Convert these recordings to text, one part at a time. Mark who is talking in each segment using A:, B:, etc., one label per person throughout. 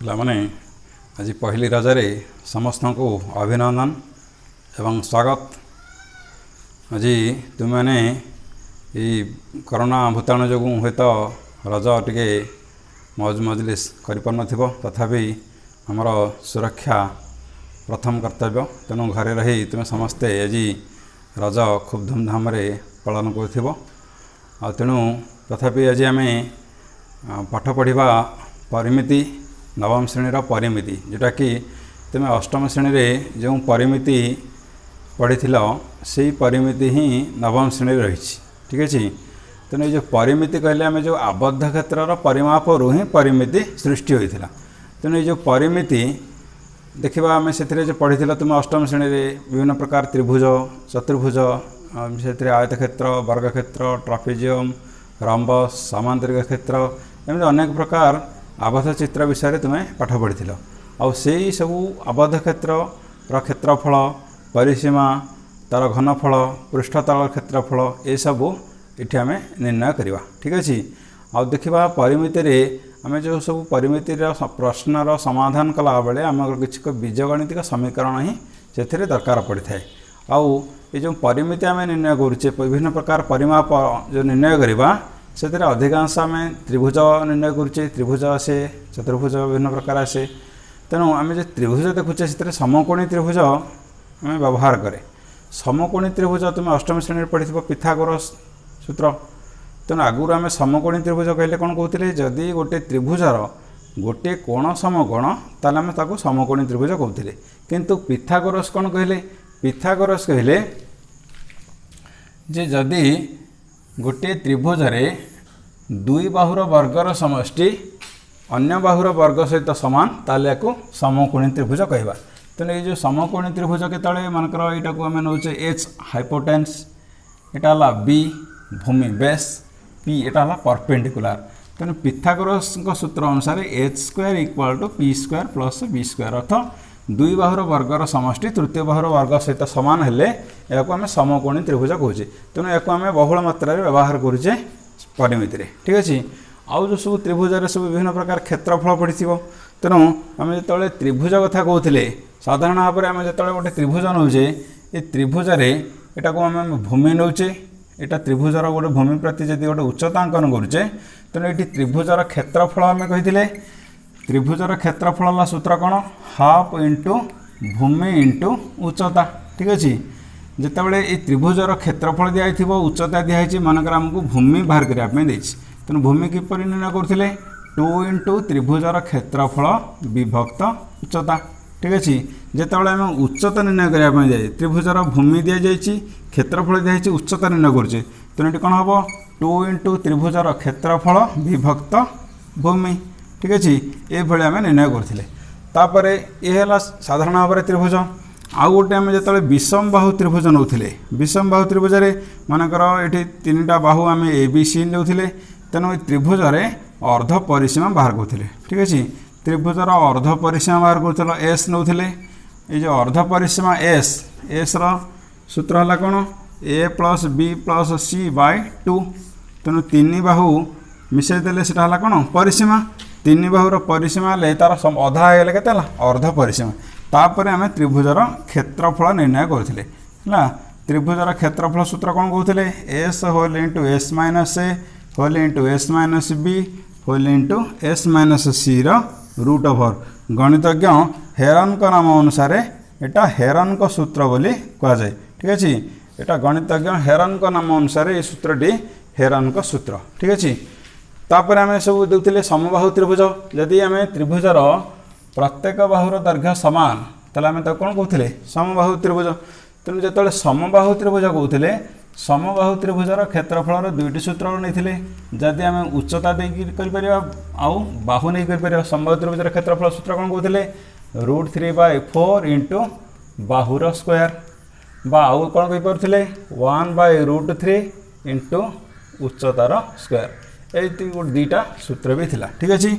A: ପିଲାମାନେ ଆଜି ପହିଲି ରଜରେ ସମସ୍ତଙ୍କୁ ଅଭିନନ୍ଦନ ଏବଂ ସ୍ୱାଗତ। ଆଜି ତୁମେମାନେ ଏହି କରୋନା ଭୂତାଣୁ ଯୋଗୁଁ ହୁଏତ ରଜ ଟିକେ ମौज ମଜଲିସ୍ କରିପାରୁନଥିବ, ତଥାପି ଆମର ସୁରକ୍ଷା ପ୍ରଥମ କର୍ତ୍ତବ୍ୟ। ତେଣୁ ଘରେ ରହି ତୁମେ ସମସ୍ତେ ଆଜି ରଜ ଖୁବ୍ ଧୁମଧାମରେ ପାଳନ କରୁଥିବ। ଆଉ ତେଣୁ ତଥାପି ଆଜି ଆମେ ପାଠ ପଢ଼ିବା ପରିମିତି नवम श्रेणी परिमिति, जोटा कि तुम अष्टम श्रेणी रे जो परिमिति पढ़ी से परिमिति ही नवम श्रेणी रही। ठीक है, तेणु ये परिमिति कहले आम जो आबद्ध क्षेत्र परिमाप रू ही परिमिति सृष्टि होता। तेणु ये जो परिमिति देखा आम से पढ़ी तुम अष्टम श्रेणी रे विभिन्न प्रकार त्रिभुज, चतुर्भुज, से आयतक्षेत्र, वर्गक्षेत्र, ट्रापेजियम, रम्बस, सामांतरिक क्षेत्र, एमती अनेक प्रकार आबद्ध चित्र विषय तुम्हें पाठ पढ़ी आउ से सब आबद्ध क्षेत्र क्षेत्रफल, परिसीमा, तार घनफल, पृष्ठतल क्षेत्रफल ये सब ये आम निर्णय करवा। ठीक अच्छे, आउ देखा परिमिति रे आम जो सब परिमिति प्रश्नर समाधान कला बेले आम किसी बीजगणितिक समीकरण ही से दरकार पड़ी था। आउ ये जो परिमिति आम निर्णय करुचे विभिन्न प्रकार परिमाप जो निर्णय करवा से अधिकांश आम त्रिभुज निर्णय करुचे, त्रिभुज आसे, चतुर्भुज विभिन्न प्रकार आसे। तेणु आम जो त्रिभुज देखुचे से समकोणी त्रिभुज आम व्यवहार करे। समकोणी त्रिभुज तुम अष्टम श्रेणी पढ़ी पिथागोरस सूत्र। तेणु आगुरी आम समकोणी त्रिभुज कहले कौन कहते, जदि गोटे त्रिभुजर गोटे कोण समकोण ताल आम ताको समकोणी त्रिभुज कहते। किंतु पिथागोरस कौन कहले, पिथागोरस कहले जे जदि गोटे त्रिभुज रे दुई बाहुर वर्गर समष्टि अन्य बाहुर वर्ग सहित समान ताले याकू समकोणी त्रिभुज कहवा। तेणु ये जो समकोणी त्रिभुज केतले मानकर यहाँ को आम नौचे एच हाइपोटेन्स, यहाँ बी भूमि बेस, पी यहाँ परपेंडिकुलर। तेणु पिथागोरस सूत्र अनुसार H square equal to P square plus B square, अर्थ दुई बाहुर वर्गर समष्टि तृतीय बाहुर वर्ग सहित सामान हेले या आम समकोणी त्रिभुज कहे। तेणु या आम बहुल मात्रा व्यवहार करुचे परिमिति रे। ठीक अच्छे, आउ जो सब त्रिभुज सब विभिन्न प्रकार क्षेत्रफल पड़ी। तेणु आम जो त्रिभुज कथा कहते साधारण भाव में आम जो गोटे त्रिभुज नौचे ये त्रिभुज यहाँ को आम भूमि नौचे, यहाँ त्रिभुजर गोटे भूमि प्रति जब गोटे उच्चतांकन करुचे तेणु ये त्रिभुजर क्षेत्रफल आम कही त्रिभुजर क्षेत्रफल सूत्र कौन, हाफ इंटू भूमि इंटू उच्चता। ठीक अच्छे, जितेबाला ये त्रिभुजर क्षेत्रफल दिखाई उच्चता दिखाई मनकर आमको भूमि बाहर करने तेणु भूमि किपर निर्णय करते 2 इंटू त्रिभुजर क्षेत्रफल विभक्त उच्चता। ठीक अच्छे, जितेबाला आम उच्चता निर्णय करने जाए त्रिभुजर भूमि दि जाए क्षेत्रफल दिखाई उच्चता निर्णय करुचे तेणु ये कौन हम 2 इंटू त्रिभुजर क्षेत्रफल विभक्त भूमि। ठीक अच्छे, ये आम निर्णय करते। तापर ये है साधारण भाव में त्रिभुज। आउ गोटे आम जो विषम बाहु त्रिभुज नौले, विषम बाहु त्रिभुज मानकर ये 3टा बाहु आम ए बी सी नौले तेणु त्रिभुज अर्ध परिसीमा बाहर करते। ठीक अच्छे, त्रिभुजर अर्ध परिसीमा बाहर कर एस नौले। ये जो अर्ध परिसीमा एस सूत्र है कौन, ए प्लस बी प्लस सी बाय 2। तेणु 3 बाहु मिसईदेले से कौन परिसीमा, 3 बाहुर परिसीमा तार अधा होगा के अर्ध परिसीमा। तापर आम त्रिभुजर क्षेत्रफल निर्णय करते। त्रिभुजर क्षेत्रफल सूत्र कौन कहते, S whole into S minus A whole into S minus B whole into S minus C root over. गणितज्ञ हेरन नाम अनुसार यहाँ हेरन सूत्र बोली कहुए। ठीक अच्छे, यहाँ गणितज्ञ हेरन नाम अनुसार ये सूत्रटी हेरन सूत्र। ठीक अच्छे, तापर आम सब देखते समबाहु त्रिभुज। जदि आम त्रिभुजर प्रत्येक बाहुर दैर्घ्य सामान ताले आम कौन कहते समबाहु त्रिभुज। तेणु जो समबाहु त्रिभुज कहते समबाहु त्रिभुजर क्षेत्रफल 2टी सूत्र नहीं जदि आम उच्चता देपर आउ बाहु नहीं कर समबाहु त्रिभुजर क्षेत्रफल सूत्र कौन कहते √3/4 इंटू बाहुर स्क्वायर बा आउ कौन कहीपे 1/√3 इंटू उच्चतार स्क्वायर। ये 2टा सूत्र भी थिला। ठीक अच्छे,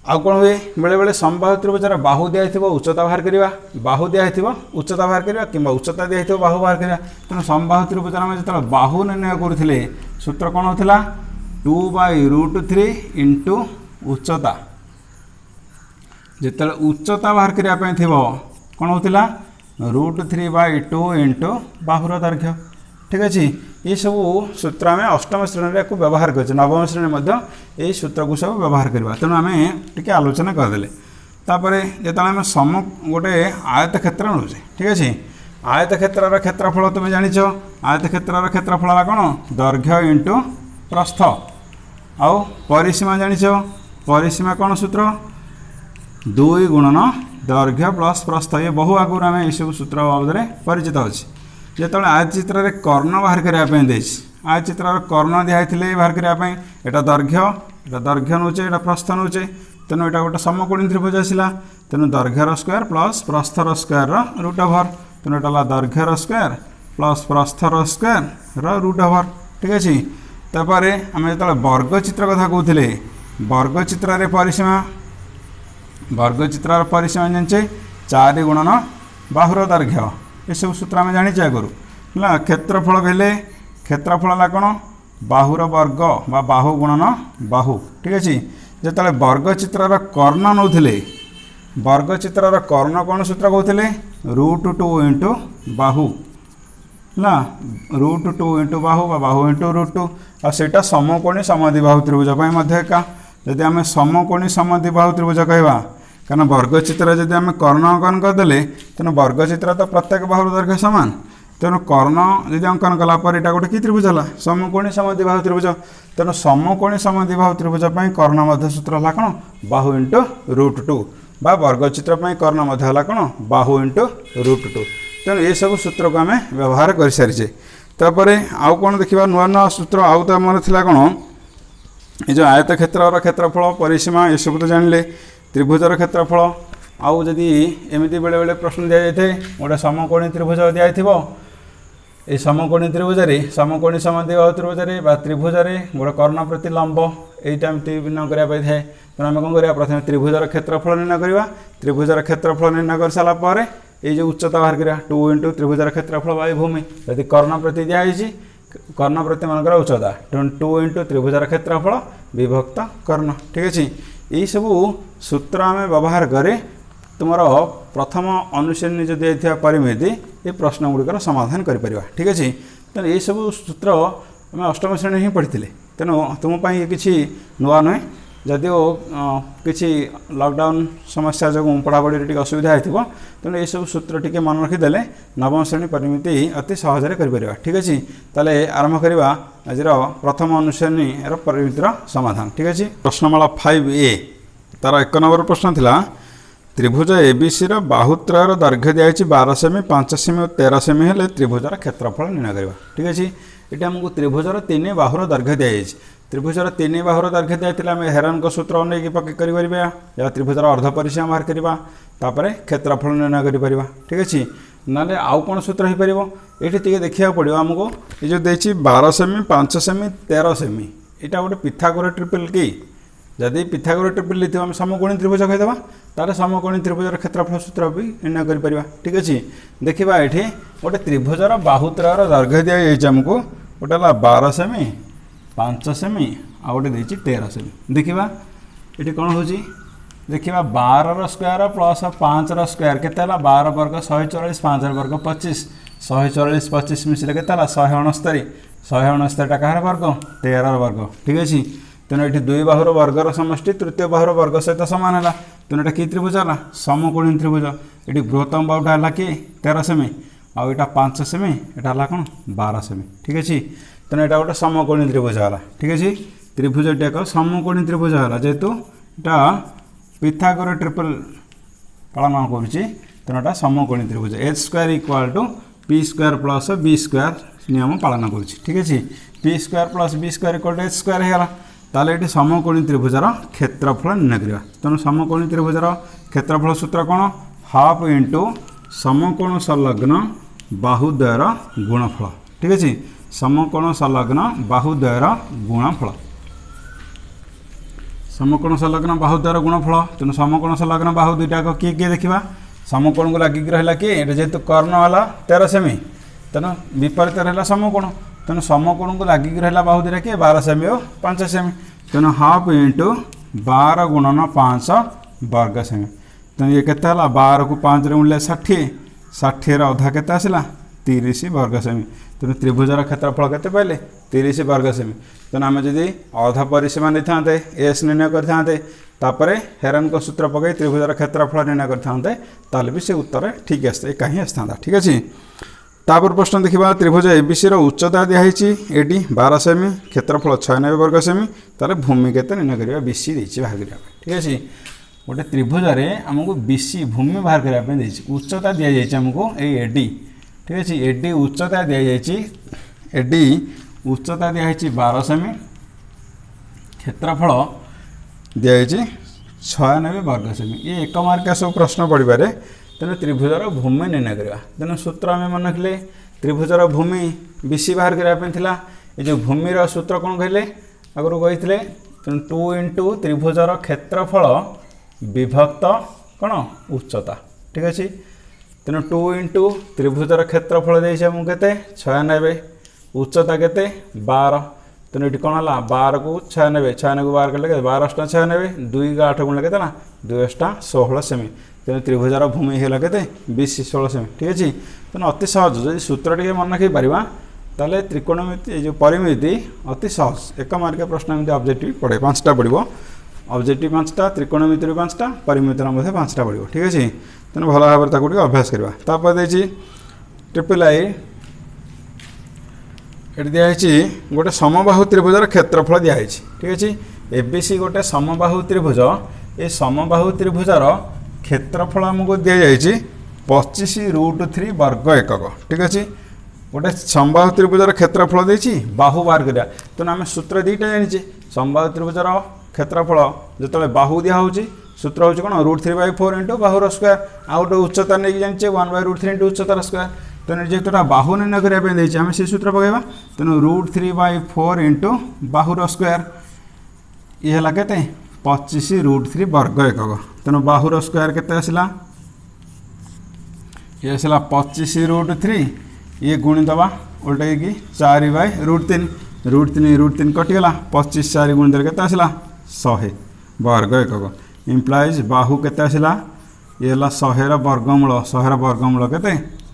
A: आउ कौन हुए बेले बेले समबाहु त्रिभुजर बाहु दिखाई उच्चता बाहर करवा, बाहु दिखाई उच्चता बाहर करवा कि उच्चता दिखाई बाहु बाहर करवा। तेणु समबाहु त्रिभुजर आम जो बाहु निर्णय करुले सूत्र कौन होता 2/√3 इंटू उच्चता जिते उच्चता बाहर करने कौन होता √3/2 इंटू बाहुर दैर्घ्य। ठीक अच्छे ये सब सूत्र आम अष्टम श्रेणी को व्यवहार कर नवम श्रेणी यही सूत्र को सब व्यवहार करवा तेणु आम टे आलोचना करदे। तापर जो आम सम गोटे आयत क्षेत्र नौचे ठीक अच्छे आयत क्षेत्र क्षेत्रफल तुम जाच आयत क्षेत्र क्षेत्रफल कौन दैर्घ्य इंटू प्रस्थ आउ परिसीमा जाच परिसीमा कौन सूत्र 2 गुणन दैर्घ्य प्लस प्रस्थ ये बहु आगुरी आम यू सूत्र बाबद में परिचित अच्छे। जो आयत चित्र में कर्ण बाहर करने आयत चित्र कर्ण दिखाई बाहर करने यहाँ दैर्घ्य नौचे यहाँ प्रस्थ नौचे तेणु यहाँ गोटे समकोणी त्रिभुज आसला तेणु दैर्घ्यर स्क्वायर प्लस प्रस्थर स्क्वायर √ओवर तेणु यहाँ दैर्घ्यर स्क्वायर प्लस प्रस्थर स्क्वायर √ओवर। ठीक अच्छे तापर आम जो वर्ग चित्र कथा कहते वर्ग चित्र परिसीमा जाचे 4 गुणन बाहुर दैर्घ्य ये सब सूत्र आम जाचे आगुरी है। क्षेत्रफल कहले क्षेत्रफल है कौन बाहुर वर्ग बा बाहु गुणन बाहु। ठीक अच्छे जो वर्ग चित्र कर्ण नौले वर्ग चित्र कर्ण कौन सूत्र कहते √2 इंटू बाहु ना √2 इंटू बाहु बा बाहु इंटू √2 आटा समकोणी समद्विबाहु त्रिभुज एका जदि आम समकोणी समद्विबाहु त्रिभुज कहवा कारण वर्ग चित्र जदि आम कर्ण अंकन करदे तेणु वर्ग चित्र तो प्रत्येक बाहुर दैर्घ्य सामान तेणु कर्ण जदि अंकन कलापर यहाँ गोटे कि त्रिभुज है समकोणी समद्विबाहु त्रिभुज तेणु समकोणी समद्विबाहु त्रिभुज कर्ण मध्य सूत्र है कौन बाहु इंटू √2 बा वर्ग चित्र कर्ण मध्य है कौन बाहु इंटू √2 तेणु ये सब सूत्र को आम व्यवहार कर सारी। तापर आउ कौन देखा नुआ नुआ सूत्र आउ तो आमर थी कौन ये जो आयत क्षेत्र क्षेत्रफल परिसीमा ये सब तो जानिले त्रिभुजर क्षेत्रफल आउ जदि एमती बेले बेले प्रश्न दि जाए गोटे समकोणी त्रिभुज दिखाई ये समकोणी त्रिभुज समकोणी समद्विबाहु त्रिभुज त्रिभुज गोटे कर्ण प्रति लंब यहीटा निर्णय करने थाए तेनाली आम कौन करवा प्रथम त्रिभुजर क्षेत्रफल निर्णय करवा त्रिभुजर क्षेत्रफल निर्णय कर सारापर ये जो उच्चता बाहर करा 2 इंटू त्रिभुजर क्षेत्रफल बाय भूमि यदि कर्ण प्रति दिखाई कर्ण प्रति मान उच्चता 2 इंटू त्रिभुजर क्षेत्रफल विभक्त कर्ण। ठीक अच्छे यही सब सूत्र आम व्यवहार करे तुम प्रथम अनुश्रेणी जो दिया परिमिति ये प्रश्न गुड़िकर समाधान करें। ठीक अच्छे तेणु ये सब सूत्र आम अष्टम श्रेणी ही पढ़ी तेणु तुमपाई ये किसी नुआ नुहे जदिओ किसी लॉकडाउन समस्या जो पढ़ापढ़ी टी असुविधा हो तेणु ये सब सूत्र टी मन रखीदे नवम श्रेणी परिमिति अति सहजरे कर। ठीक अच्छे ताले आरंभ करवा आज प्रथम अनुश्रेणी परिमितिर समाधान। ठीक अच्छे प्रश्नमाला 5A तार 1 नंबर प्रश्न थिला त्रिभुज एबीसी बाहुत्रयर दैर्घ्य दिखाई 12 सेमी 5 सेमी और 13 सेमी हेले त्रिभुजर क्षेत्रफल निर्णय करवा। ठीक अच्छे ये आमको त्रिभुजर 3 बाहुर दैर्घ्य दिखाई त्रिभुजर 3 बाहुर दैर्घ्य दिखाई आम हेरन को सूत्र नहीं पक या त्रिभुजर अर्ध परिसीमा बाहर करवा तापर क्षेत्रफल निर्णय कर। ठीक अच्छे ना आउ कौन सूत्र हो पार ये देखा पड़ो आमको ये जो देखिए 12 सेमी 5 सेमी 13 सेमी यहाँ गोटे पिथागोरस ट्रिपल की जदि पिथागोरस ट्रिपल थी आम समकोणी त्रिभुज कहीदेवा तार समकोणी त्रिभुजर क्षेत्रफल सूत्र भी निर्णय कर। ठीक अच्छे देखा ये गोटे त्रिभुजर बाहुत्रयर दैर्घ्य दिखाई आमको गोटे 12 सेमी 5 सेमी आ गोटे 13 सेमी देखा ये कौन हो देखा 12 स्क्वायर प्लस 5 स्क्वायर के 12 वर्ग 144 5 वर्ग 25 144 25 मिश्र के 169 169 कहार वर्ग 13 वर्ग। ठीक अच्छे तेणु ये 2 बाहुर वर्गर समष्टि तृतीय बाहुर वर्ग सहित सामान है तेणु यहाँ कि त्रिभुज है समकोणी त्रिभुज ये बृहत्तम बाहुटा है कि 13 सेमी आउ यहाँ 5 सेमी यहाँ कौन 12 सेमी। ठीक अच्छे तेणु यहाँ गोटे समकोणी त्रिभुज है। ठीक अच्छे त्रिभुज एक समकोणी त्रिभुज है जेहेतु यहाँ पिथागोरस ट्रिपल पालन करुच्ची तेणु यहाँ समकोणी त्रिभुज h square equal to p square plus b square नियम पालन करुच्ची। ठीक अच्छे p square plus b square equal to h square है ताले ये समकोणी त्रिभुजर क्षेत्रफल निर्णय करवा तेणु समकोणी त्रिभुजर क्षेत्रफल सूत्र कौन हाफ इंटू समकोण संलग्न बाहुद्वयर गुणफल। ठीक अच्छे समकोण संलग्न बाहुद्वयर गुणफल समकोण संलग्न बाहुद्वयर गुणफल तेणु समकोण संलग्न बाहु दुईटा किए किए देखा समकोण को लगिक रहा कि जेहेतु कर्ण वाला 13 सेमी तेणु विपरीत रहा समकोण तेणु समकोण को लगिक रहा बाहु दुईटा किए 12 सेमी और 5 सेमी तेणु हाफ इंटू 12 गुणन 5 वर्ग सेमी तेणु ये केते हला 12 को 5 रे गुणिले 60 60 रा अधा केते आसिला 30 वर्ग सेमी। तेणु त्रिभुजर क्षेत्रफल केते पाइले 30 वर्ग सेमी। तेणु आम जदि अधा परिसीमा नहीं था एस निर्णय करते तापर हेरन को सूत्र पकई त्रिभुजर क्षेत्रफल निर्णय करते भी से उत्तर ठीक आसता कहीं आसता। ठीक अच्छे तापर प्रश्न देखा त्रिभुज एबीसी उच्चता दिखाई एडी 12 सेमी क्षेत्रफल 96 वर्ग सेमी तार भूमि केते निर्णय करिया बीसी देछि बाहर करिया। ठीक अच्छे गोटे त्रिभुज आमको बीसी भूमि बाहर करने उच्चता दि जाइए आमको ये एडी। ठीक अच्छे एडी उच्चता दि जाइए एडी उच्चता दिखाई 12 सेमी क्षेत्रफल दिखाई 96 वर्ग सेमी। ये एक मार्क सब प्रश्न पड़े तेणु त्रिभुजर भूमि निर्णय करवा। तेणु सूत्र आम मन रखिले त्रिभुजर भूमि बीसी बाहर करने ये जो भूमिर सूत्र कौन कहले आगु कही तेणु 2 इंटू त्रिभुजर क्षेत्रफल विभक्त कौन उच्चता। ठीक अच्छे तेणु 2 इंटू त्रिभुजर क्षेत्रफल देखे आमको के 96 उच्चता के 12 तेणु ये कौन है 12 को 96 96 को 12 कले 12 96 2 का 8 गुण के 2 16 सेमी। तेणु त्रिभुजार भूमि है के 20 16 सेमी। ठीक अच्छे तेणु अति सहज जो सूत्र टे मन रखी पारा ताले त्रिकोणमिति जो परिमिति अति सहज एक मार्क प्रश्न एमती ऑब्जेक्टिव पड़े 5टा पड़ो ऑब्जेक्टिव 5टा त्रिकोणमिति 5टा परिमितर 5टा पड़ो। ठीक अच्छे तेणु भल भाव में अभ्यास करवा। तापर ट्रिपल आई ये दिखाई गोटे समबाहु त्रिभुजर क्षेत्रफल दिखाई। ठीक अच्छे एबीसी गोटे समबाहु त्रिभुज ये समबाहु त्रिभुजर क्षेत्रफल आमको दि जाए 25√3 वर्ग एकक। ठीक अच्छे गोटे समबाहु त्रिभुजर क्षेत्रफल देछि बाहु बाहर करा तेणु आम सूत्र दुईटा जानी समबाहु त्रिभुजर क्षेत्रफल जो बाहु दिखाई सूत्र हूँ कौन √3/4 इंटू बाहुर स्क्वायर आउ गोटे उच्चता नहीं जाने 1/√3 इंटू उच्चतार स्क्वायर। तेणु जेहेतुटा बाहु निर्णय करने आम से सूत्र पकेबा तेणु √3/4 इंटू बाहुर स्क्वायर ये है के 25√3 वर्ग एकक। तेणु बाहुर स्क्वायर केते आसला ये आसला 25√3 ये गुणिदबा उल्टे कि 4/√3 √3 कटिगला 25 4 गुणिदे केते आसला 100 वर्ग एकक इम्प्लाइज बाहु केते आसला ये 100 वर्गमूल 100 वर्गमूल केते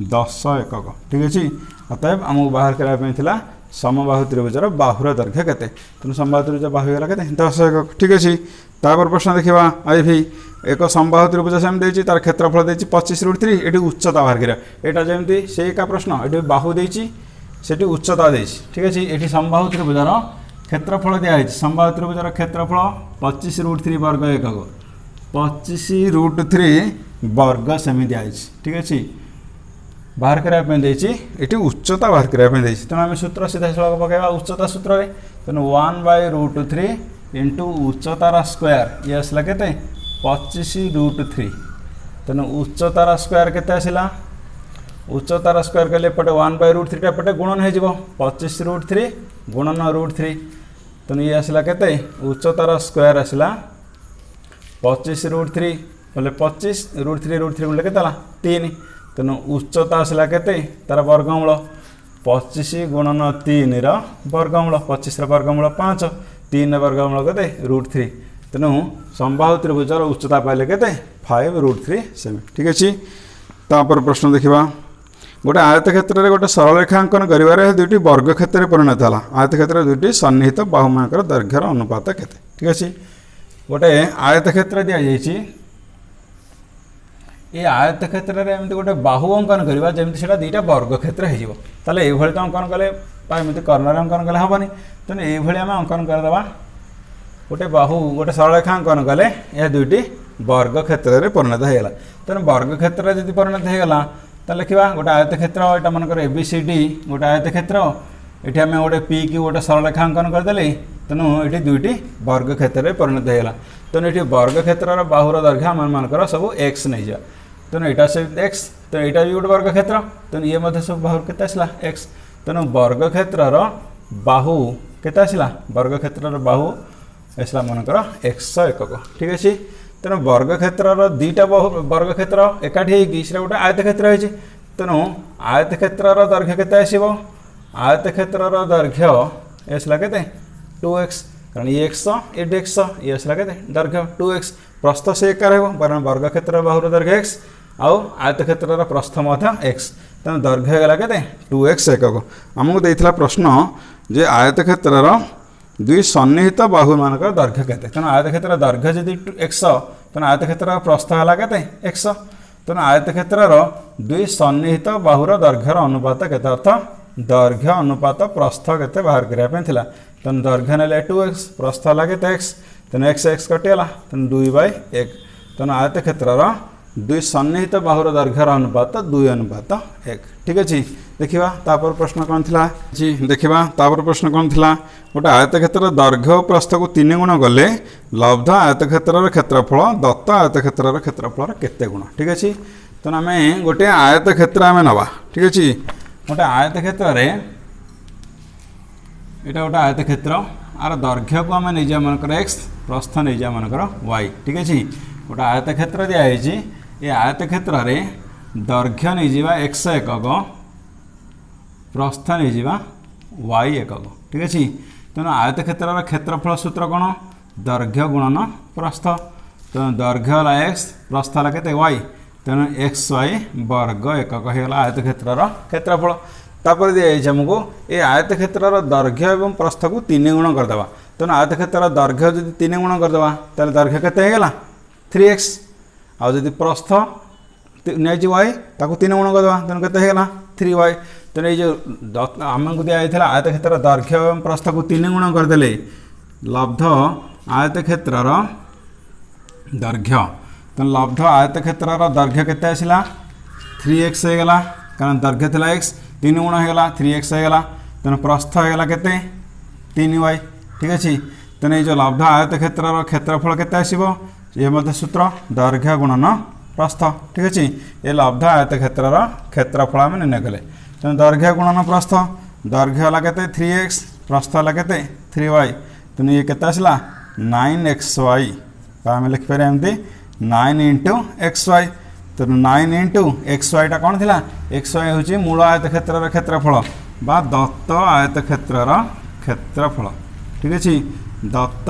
A: 10 एकक। ठीक अच्छे अतएव आमको बाहर करने समबाहु त्रिभुजर बाहुर दैर्घ्य केते तेणु समबाहु त्रिभुज बाहु होगा के 10 एकक। ठीक अच्छे तापर प्रश्न देखा आई भी एक समबाहु त्रिभुज सेम देछि तार क्षेत्रफल देछि 25√3 ये उच्चता बाहर करा यहाँ जमी से का प्रश्न ये बाहु देछि से उच्चता देछि। ठीक अच्छे ये समबाहु त्रिभुजर क्षेत्रफल दिखाई समबाहु त्रिभुजर क्षेत्रफल 25√3 वर्ग एकक 25√3 वर्ग सेमी दिखाई। ठीक अच्छे बाहर करने ये उच्चता बाहर करने तेणु आम सूत्र सीधा सड़क पकेबा उच्चता सूत्र में तेणु 1/√3 इंटू उच्चतार स्क्वायर ये आसला के 25√3 तेणु उच्चतार स्क्वायर केते आसला उच्चतार स्क्वायर कले एपटे 1/√3 एपटे गुणन हो 25√3 गुणन √3 तेणु ये आसला के उच्चतार स्क्वायर आसला 25√3 बोले 25√3 गुणले के 3 तेणु उच्चता आसला के तार वर्गमूल 25 गुणन 3 वर्गमूल 25 वर्गमूल 5 3 वर्गमूल के √3 तेणु समबाहु त्रिभुजर उच्चता पाइले के 5√3 सेमी। ठीक अच्छे तापर प्रश्न देखा गोटे आयत क्षेत्र में गोटे सरल रेखांकन कर दुईटी वर्ग क्षेत्र परिणत है आयत क्षेत्र दुईटी सन्निहित बाहु मान दैर्घ्यर अनुपात केते। ठीक अच्छे गोटे आयत क्षेत्र दि जाइए ये आयत क्षेत्र में एमती गोटे बाहु अंकन करवा जमी से दुईटा वर्ग क्षेत्र होता ये तो अंकन कले एमती कर्णर अंकन कले हेनी तेणु ये आम अंकन करदे गोटे बाहु गोटे सरल रेखा अंकन कले यह दुईटी वर्ग क्षेत्र में परिणत होगा तेणु वर्ग क्षेत्र जब परिणत होगा तो लिखा गोटे आयत क्षेत्र यहाँ मनकर ABCD गोटे आयत क्षेत्र ये आम गोटे पी की गोटे सरल रेखा अंकन करदे तेणु ये दुईटी वर्ग क्षेत्र में परिणत होगा तेणु ये वर्ग क्षेत्र बाहुर दैर्घ्य आम मानकर सब x नहीं जा तेणु यहाँ से x तेणु यहाँ भी गोटे वर्ग क्षेत्र तेणु ये सब बाहु के आसला x तेणु वर्ग क्षेत्र बाहु के आसला वर्ग क्षेत्र बाहु आसला मनकर 100 एकक। ठीक अच्छे तेणु वर्ग क्षेत्र दुईटा वर्ग क्षेत्र एकाठी गोटे आयत क्षेत्र होती तेणु आयत क्षेत्र दैर्घ्य केते आसब आयत क्षेत्र दैर्घ्य आसला के 2x कारण ये 100 ये 100 ये आसला के दैर्घ्य 2x प्रस्थ से एक कारण वर्ग क्षेत्र बाहुर दैर्घ्य x आउ आयत क्षेत्र प्रस्थ x तेना दैर्घ्य होगा के 2x एकक आमको देता प्रश्न जे आयत क्षेत्र दुई सन्निहित बाहु मानक दैर्घ्य केते तेना आयत क्षेत्र दैर्घ्य जदि x तेना आयत क्षेत्र प्रस्थ है के x तेना आयत क्षेत्र दुई सन्निहित बाहुर दैर्घ्यर अनुपात केते अर्थ दैर्घ्य अनुपात प्रस्थ केते बाहर करने तेना दैर्घ्य ने 2x प्रस्थ है के x तेना x कटिगला तेना 2/1 तेना आयत क्षेत्र दुई सन्निहित बाहुर दैर्घ्यर अनुपात 2:1 ठीक अच्छे देखा तापर प्रश्न कौन थी जी देखा तापर प्रश्न कौन थी गोटे आयत क्षेत्र दैर्घ्य प्रस्थ को 3 गुण गले लब्ध आयत क्षेत्र क्षेत्रफल दत्त आयत क्षेत्र क्षेत्रफल केते गुण ठीक अच्छे तेना आम गोटे आयत क्षेत्र आम नवा ठीक अच्छे गोटे आयत क्षेत्र यहाँ गोटे आयत क्षेत्र आर दैर्घ्य को आम नहीं जा मनकर x प्रस्थ नहीं जा मनकर y ठीक अच्छे गोटे आयत क्षेत्र दिखाई ये आयत क्षेत्र में दैर्घ्य नहीं जा x एकक प्रस्थ नहीं जा y एकक ठीक अच्छे तेणु आयत क्षेत्र क्षेत्रफल सूत्र कौन दैर्घ्य गुणन प्रस्थ तेणु दैर्घ्य है x प्रस्थ है के y तेणु xy वर्ग एकक होगा आयत क्षेत्र क्षेत्रफल तापर दिखाई आमको ये आयत क्षेत्र दैर्घ्य और प्रस्थ को 3 गुण करदे तेणु आयत क्षेत्र दैर्घ्य जब 3 गुण करदे तेल दैर्घ्य केते होगा 3x आदि प्रस्थ नहीं y ताको 3 गुण करदे तेणु केते होगा 3y तेणु ये जो आमको दिखाई आयत क्षेत्र दैर्घ्य और प्रस्थ को 3 गुण करदे लब्ध आयत क्षेत्र दैर्घ्य तेणु लब्ध आयत क्षेत्र दैर्घ्य केते आसला 3x होगा कारण दैर्घ्य था x 3 गुण होगा 3x होगा तेणु प्रस्थ होगा के 3y ठीक अच्छे तेणु ये जो लब्ध आयत क्षेत्र क्षेत्रफल केते आसो ये मध्य सूत्र दैर्घ्य गुणन प्रस्थ ठीक अच्छे ये लब्ध आयत क्षेत्र क्षेत्रफल आम निर्णय कले तेणु दैर्घ्य गुणन प्रस्थ दैर्घ्य है के 3x प्रस्थ है के 3y तेणु ये केते आसला 9xy आम लिखिपर एमती 9 × xy तेणु 9 × xy टा कौन थिला xy हूँ मूल आयत क्षेत्र क्षेत्रफल बा दत्त आयत क्षेत्र क्षेत्रफल ठीक अच्छे दत्त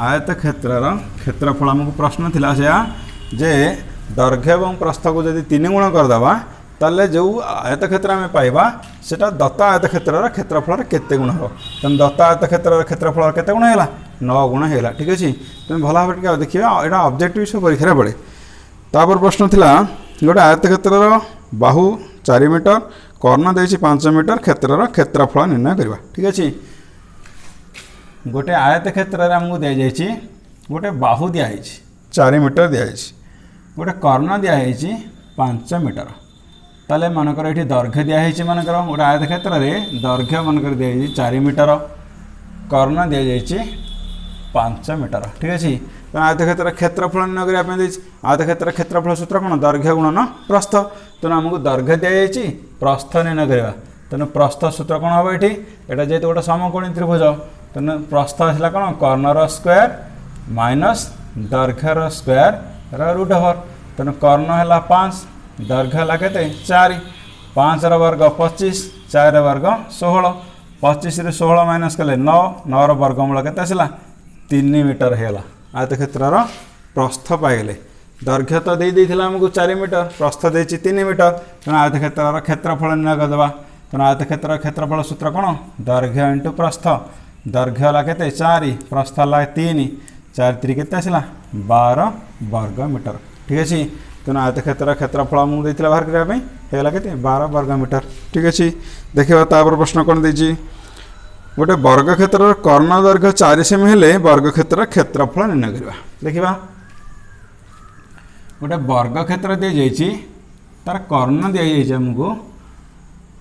A: आयत क्षेत्र क्षेत्रफल आमको प्रश्न थिला जे दैर्घ्य और प्रस्थ को जब 3 गुण करदे ताले जो आयत क्षेत्र आम पाइबा सेटा दत्त आयत क्षेत्र क्षेत्रफल केते गुण हो तेणु दत्त आयत क्षेत्र क्षेत्रफल केते गुण होगा 9 गुण होगा ठीक अच्छे तुम भल भाव टे देखिए यहाँ ऑब्जेक्टिव सब परीक्षा पड़े तापर प्रश्न थिला गोटे आयत क्षेत्र बाहु 4 मीटर कर्ण देछि 5 मीटर क्षेत्र क्षेत्रफल निर्णय करवा ठीक अच्छे गोटे आयत क्षेत्र आमको दि जाइए गोटे बाहु दिखाई 4 मीटर दिखाई गोटे कर्ण दिखाई 5 मीटर ताले मनकर ये दैर्घ्य दिखाई मनकर गोटे आयत क्षेत्र में दैर्घ्य मनकर दिखाई 4 मीटर कर्ण दि जाइए 5 मीटर ठीक अच्छे तेना आयत क्षेत्र क्षेत्रफल निर्णय करने आयत क्षेत्र क्षेत्रफल सूत्र कौन दैर्घ्य गुणन प्रस्थ तेणु आमको दैर्घ्य दि जाइए प्रस्थ निर्णय करवा तेणु प्रस्थ सूत्र कौन हम ये यहाँ जेहतु गोटे समकोणी त्रिभुज तेणु प्रस्थ आसला कौन कर्णर स्क्वायर माइनस दैर्घ्यर स्क्वायर रूट ओवर तेणु कर्ण है 5 दैर्घ्य है के 4 5 वर्ग 25 4 वर्ग 16 25 रे 16 माइनस कले 9 9 वर्गमूल के 3 मीटर होगा आयत क्षेत्र प्रस्थ पाइले दैर्घ्य तो दे आमको 4 मीटर प्रस्थ दे 3 मीटर तेणु आयत क्षेत्र क्षेत्रफल निर्णय करदे तेणु आयत क्षेत्र क्षेत्रफल सूत्र कौन दैर्घ्य इंटू प्रस्थ दैर्घ्य है के 4 प्रस्थ है 3 4 3 के 12 वर्ग मीटर ठीक अच्छे तेणु आयत क्षेत्र क्षेत्रफल आमको देता बाहर करने होगा के 12 वर्ग मीटर ठीक अच्छे देखा तापर प्रश्न कौन देती गोटे वर्ग क्षेत्र कर्ण दैर्घ्य 4 सेमी हेले वर्ग क्षेत्र क्षेत्रफल निर्णय करवा देखा गोटे वर्ग क्षेत्र दी जाइए तार कर्ण दि जाइए आमको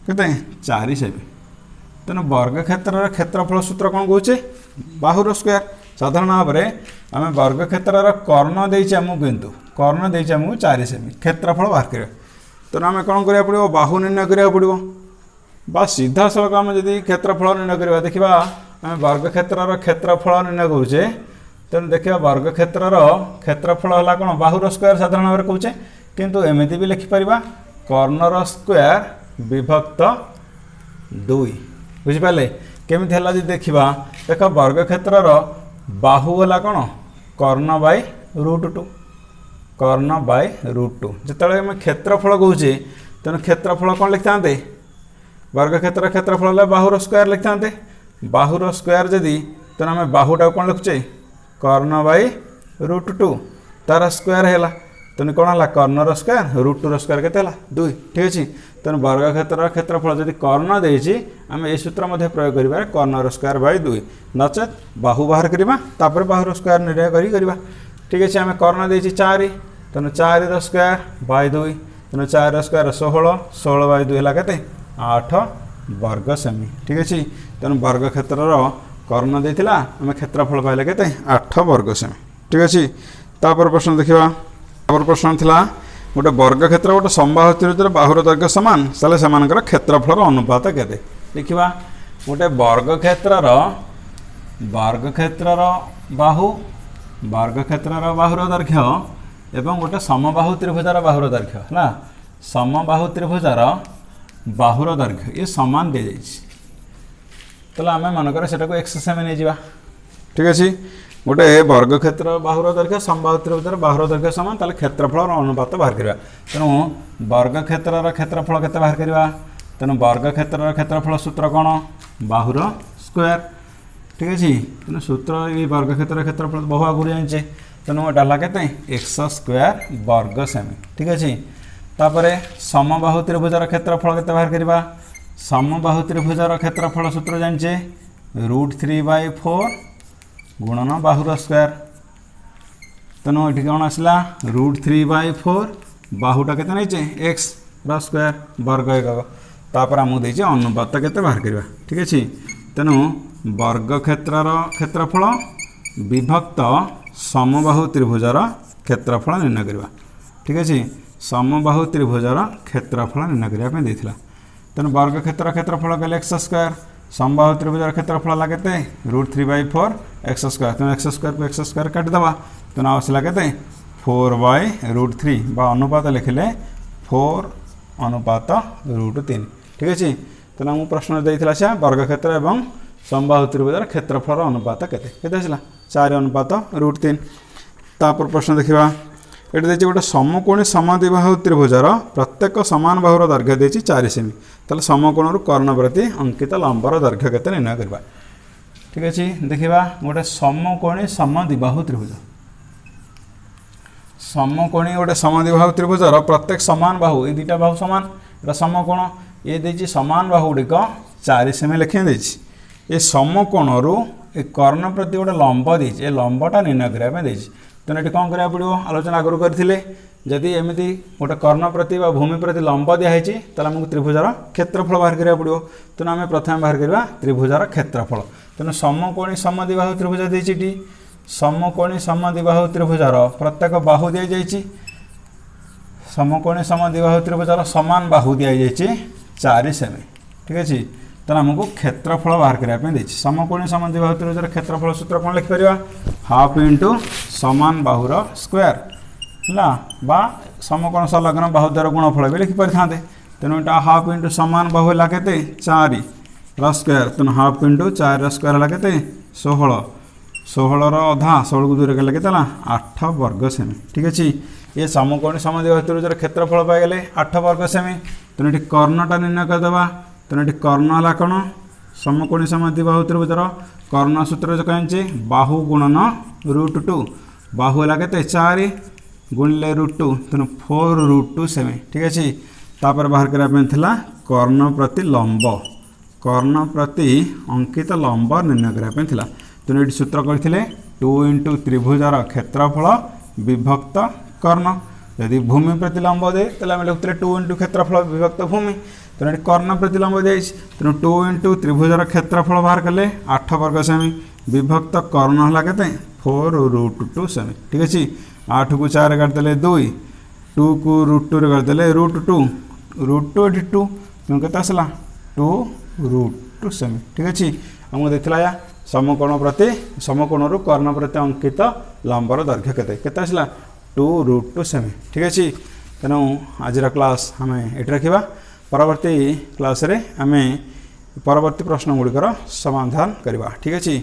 A: के 4 सेमी तेणु वर्ग क्षेत्र क्षेत्रफल सूत्र कौन कहे बाहुर स्क्वायर साधारण भाव में आम वर्ग क्षेत्र कर्ण देचे आमको किंतु कर्ण देचे आमको 4 सेमी क्षेत्रफल बाहर करवा तेणु आम कौन करा पड़ो बाहु निर्णय करा पड़ो बा सीधा सड़क आम जब क्षेत्रफल निर्णय करवा देखा आम वर्ग क्षेत्र क्षेत्रफल निर्णय करुचे तेणु देखा वर्ग क्षेत्र क्षेत्रफल है कौन बाहुर स्क्वायर साधारण भाव में कहे किंतु एमती भी लिखिपर कर्णर स्क्वायर विभक्त 2 बुझिपारे केमी है देखा देख वर्ग क्षेत्र बाहु है कौन कर्ण बाय √2 कर्ण बाय √2 जिते आम क्षेत्रफल कहे तेणु क्षेत्रफल कौन लिखि था वर्ग क्षेत्र क्षेत्रफल बाहुर स्क्वायर लिखि था बाहुर स्क्वायर जदि तेणु आम बाहुटा कौन लिखुचे कर्ण बाय √2 तार स्क्वायर है तेणु कौन है कर्णर स्क्वायर √2 स्क्वायर के 2 ठीक अच्छे तेणु वर्ग क्षेत्र क्षेत्रफल जब कर्ण देती आम ये सूत्र प्रयोग कर कर्णर स्क्वायर बाय 2 नचेत बाहु बाहर करवा बाहुर स्क्वायर निर्णय कर ठीक अच्छे आम कर्ण देती 4 तेणु 4 स्क्वायर बाय 2 तेणु 4 स्क्वायर 16 16 बाय 2 है के 8 वर्ग सेमी ठीक अच्छे तेणु वर्ग क्षेत्र कर्ण देता आम क्षेत्रफल पाइले के 8 वर्ग सेमी ठीक अच्छे तापर प्रश्न देखा प्रश्न था गोटे वर्ग क्षेत्र गोटे समबाहु त्रिभुज बाहुर दैर्घ्य सामान ताले सेमानकर क्षेत्रफल अनुपात केते देखा गोटे वर्ग क्षेत्र बाहु वर्ग क्षेत्र बाहुर दैर्घ्य एवं गोटे समबाहु त्रिभुजार बाहुर दैर्घ्य है समबाहु त्रिभुजार बाहुर दैर्घ्य ये सामान दि जाइए आम मनकर से एक्स सेमी नहीं जा ठीक अच्छे गोटे वर्ग क्षेत्र बाहुर दैर्घ्य समबाहु त्रिभुजार बाहुर दैर्घ्य सामान ताले क्षेत्रफल अनुपात बाहर करवा तेणु वर्ग क्षेत्र क्षेत्रफल केते बाहर करवा तेणु वर्ग क्षेत्र क्षेत्रफल सूत्र कौन बाहुर स्क्वायर ठीक अच्छे तेणु सूत्र ये वर्ग क्षेत्र क्षेत्रफल बहु आगुरी जाने तेणु एटा के एक्स स्क्वायर वर्ग सेमी ठीक अच्छे तापर समबाहु त्रिभुजार क्षेत्रफल केते बाहर करवा समबाहु त्रिभुजार क्षेत्रफल सूत्र जाने √3/4 गुणन बाहुर स्क्वायर तेणु ये कौन आसला √3/4 बाहुटा के नहीं एक्स स्क्वायर वर्ग एकक तापर आमको देती अनुपात के बाहर करवा ठीक अच्छे तेणु वर्ग क्षेत्र क्षेत्रफल विभक्त समबाहु त्रिभुजार क्षेत्रफल निर्णय करवा ठीक अच्छे समबाहु त्रिभुजार क्षेत्रफल निर्णय करने देता तेणु वर्ग क्षेत्र क्षेत्रफल कहले एक्स स्क्वायर समबाहु त्रिभुजार क्षेत्रफल है के √3/4 एक्स स्क्वायर तेणु एक्स स्क्वायर को एक्स स्क्वायर काटिदेवा तेणु आसला के 4/√3 बा अनुपात लिखिले 4 अनुपात √3 ठीक अच्छे तेणु आमको प्रश्न देता से वर्ग क्षेत्र और समबाहु त्रिभुजार क्षेत्रफल अनुपात केते आसला 4 अनुपात √3 तापर प्रश्न देखा ये देखिए गोटे समकोणी समद्विबाहु त्रिभुजार प्रत्येक सामान बाहुर दैर्घ्य देती 4 सेमी ताले समकोण कर्ण प्रति अंकित लंबर दैर्घ्य केते निर्णय करवा ठीक अच्छे देखा गोटे समकोणी समद्विबाहु त्रिभुज समकोणी गोटे समद्विबाहु त्रिभुजार प्रत्येक सामान बाहु ये दुटा बाहु सामान एटा समकोण ये देती सामान बाहु गुड़िक 4 सेमी लेखे देती ये समकोण ये कर्ण प्रति गोटे लंब देती लंबटा निर्णय करने तेणु ये कौन करा पड़ो आलोचना आगुरी करते जदि एमती गोटे कर्ण प्रति भूमि प्रति लंब दिखाई तेल आमको त्रिभुजार क्षेत्रफल बाहर करा पड़ो तेणु आम प्रथम बाहर करवा त्रिभुजार क्षेत्रफल तेणु समकोणी समद्विबाहु त्रिभुज देती समकोणी समद्विबाहु त्रिभुजार प्रत्येक बाहु दी जाइए समकोणी समद्विबाहु त्रिभुजार सामान बाहु दी जाइए 4 सेमी ठीक अच्छे तेणु आमको क्षेत्रफल बाहर करने समकोणी समद्विबाहु त्रिभुजार क्षेत्रफल सूत्र कौन लिखिपर हाफ इंटू सामान बाहुर स्क्वायर है बा समकोण संलग्न बाहु द्वारा गुणफल भी लिखिपर था तेणु यहाँ हाफ इंटू सामान बाहु है के 4 स्क्वायर तेणु हाफ इंटू 4 स्क्वायर है के 16 16 अधा 16 को दूर के 8 वर्ग सेमी ठीक अच्छे ये समकोणी समद्विबाहु त्रिभुजार क्षेत्रफल पाइगले 8 वर्ग सेमी तेणु ये कर्णटा निर्णय करदे तेणु ये कर्ण है कौन समकोणी समद्विबाहु त्रिभुजार कर्ण सूत्र जो कहे बाहु गुणन √2 बाहु है के 4 गुणिले √2 तेणु 4√2 सेमी ठीक अच्छे तापर बाहर करने कर्ण प्रति लंब कर्ण प्रति अंकित लंब निर्णय करने तेणु ये सूत्र करते 2 इंटू त्रिभुजार क्षेत्रफल विभक्त कर्ण यदि भूमि प्रति लंब दे आम लिखुले 2 इंटू क्षेत्रफल विभक्त भूमि तेणु ये कर्ण प्रति लंब दी तेणु 2 इंटू त्रिभुजार क्षेत्रफल बाहर कले 8 वर्ग सेमी विभक्त कर्ण है के 4√2 सेमी ठीक अच्छे 8 को 4 काटिदेले 2 2 को √2 करदेले √2 √2 ये 2 तेणु के आसला 2√2 सेमी ठीक अच्छे आमको देता या समकोण प्रति समकोण कर्ण प्रति अंकित लंबर दैर्घ्य केते आसला 2√2 सेमी ठीक अच्छे तेणु आज क्लास आम ये रखा परवर्ती क्लास रे आम परवर्ती प्रश्न गुड़िकर समाधान करवा ठीक अच्छे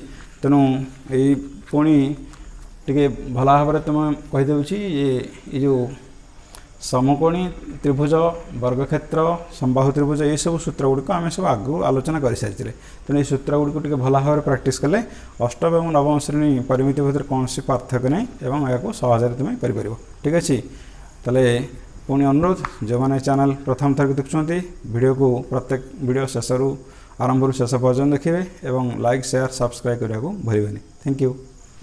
A: तेणु यही पुणी टिके भल भाव तुम कहीदे ये जो समकोणी त्रिभुज वर्गक्षेत्र समबाहु त्रिभुज ये सब सूत्र गुड़िक आम सब आगु आलोचना कर सारी तेणु ये सूत्र गुड़िक भल भाव प्राक्ट कले अष्टम और नवम श्रेणी परिमिति भितर कौन पार्थक्य नहीं और या सहज तुम कर ठीक अच्छे तेल पुणी अनुरोध जो मैंने चैनल प्रथम थर देखुं वीडियो को प्रत्येक वीडियो शेष आरंभ शेष पर्यटन देखिए और लाइक शेयर सब्सक्राइब करने को भूलें। Thank you.